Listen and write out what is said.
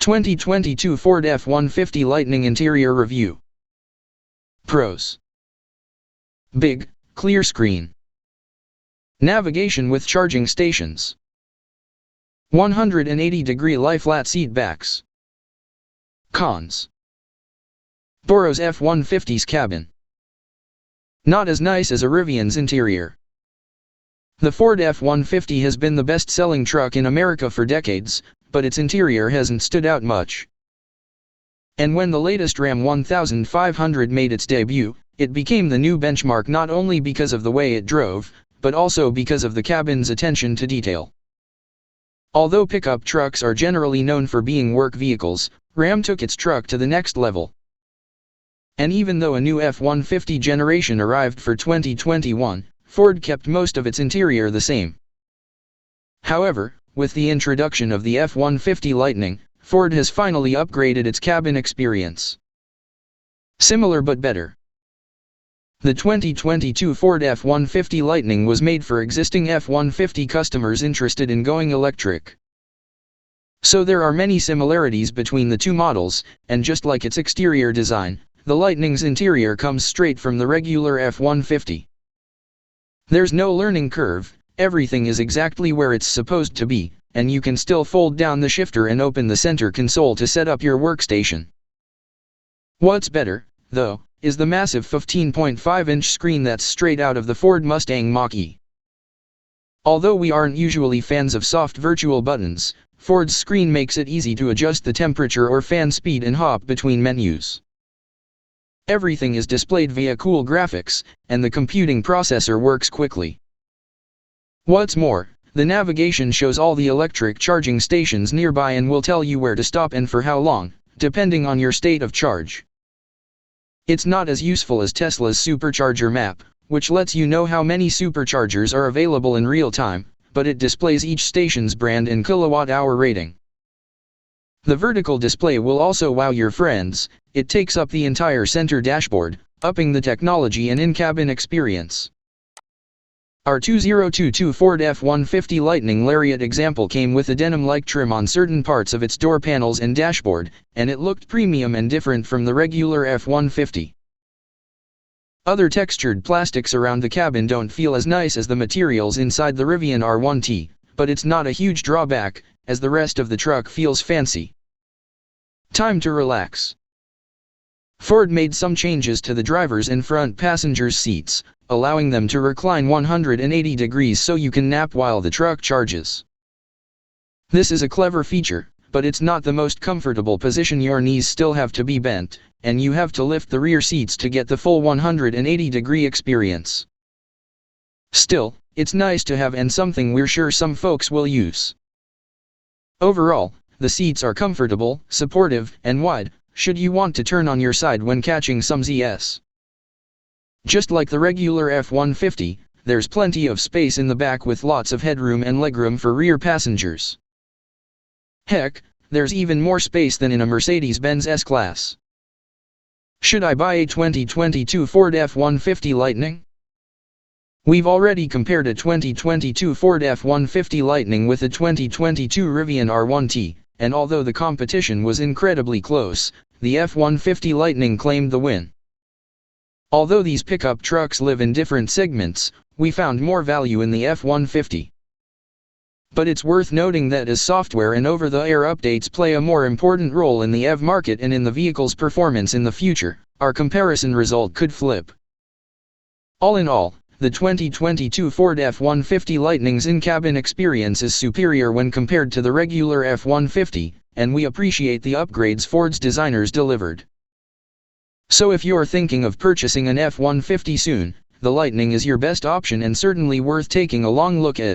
2022 Ford F-150 Lightning Interior Review. Pros: big, clear screen. Navigation with charging stations. 180-degree lie-flat seat backs. Cons: Boro's F-150's cabin. Not as nice as a Rivian's interior. The Ford F-150 has been the best-selling truck in America for decades, but its interior hasn't stood out much. And when the latest Ram 1500 made its debut, it became the new benchmark not only because of the way it drove, but also because of the cabin's attention to detail. Although pickup trucks are generally known for being work vehicles, Ram took its truck to the next level. And even though a new F-150 generation arrived for 2021, Ford kept most of its interior the same. However, with the introduction of the F-150 Lightning, Ford has finally upgraded its cabin experience. Similar but better. The 2022 Ford F-150 Lightning was made for existing F-150 customers interested in going electric. So there are many similarities between the two models, and just like its exterior design, the Lightning's interior comes straight from the regular F-150. There's no learning curve, everything is exactly where it's supposed to be, and you can still fold down the shifter and open the center console to set up your workstation. What's better, though, is the massive 15.5-inch screen that's straight out of the Ford Mustang Mach-E. Although we aren't usually fans of soft virtual buttons, Ford's screen makes it easy to adjust the temperature or fan speed and hop between menus. Everything is displayed via cool graphics, and the computing processor works quickly. What's more, the navigation shows all the electric charging stations nearby and will tell you where to stop and for how long, depending on your state of charge. It's not as useful as Tesla's supercharger map, which lets you know how many superchargers are available in real time, but it displays each station's brand and kilowatt-hour rating. The vertical display will also wow your friends. It takes up the entire center dashboard, upping the technology and in-cabin experience. Our 2022 Ford F-150 Lightning Lariat example came with a denim-like trim on certain parts of its door panels and dashboard, and it looked premium and different from the regular F-150. Other textured plastics around the cabin don't feel as nice as the materials inside the Rivian R1T, but it's not a huge drawback, as the rest of the truck feels fancy. Time to relax. Ford made some changes to the driver's and front passengers' seats, allowing them to recline 180 degrees so you can nap while the truck charges. This is a clever feature, but it's not the most comfortable position. Your knees still have to be bent, and you have to lift the rear seats to get the full 180-degree experience. Still, it's nice to have and something we're sure some folks will use. Overall, the seats are comfortable, supportive, and wide, should you want to turn on your side when catching some Zs. Just like the regular F-150, there's plenty of space in the back with lots of headroom and legroom for rear passengers. Heck, there's even more space than in a Mercedes-Benz S-Class. Should I buy a 2022 Ford F-150 Lightning? We've already compared a 2022 Ford F-150 Lightning with a 2022 Rivian R1T, and although the competition was incredibly close, the F-150 Lightning claimed the win. Although these pickup trucks live in different segments, we found more value in the F-150. But it's worth noting that as software and over-the-air updates play a more important role in the EV market and in the vehicle's performance in the future, our comparison result could flip. All in all, the 2022 Ford F-150 Lightning's in-cabin experience is superior when compared to the regular F-150, and we appreciate the upgrades Ford's designers delivered. So if you're thinking of purchasing an F-150 soon, the Lightning is your best option and certainly worth taking a long look at.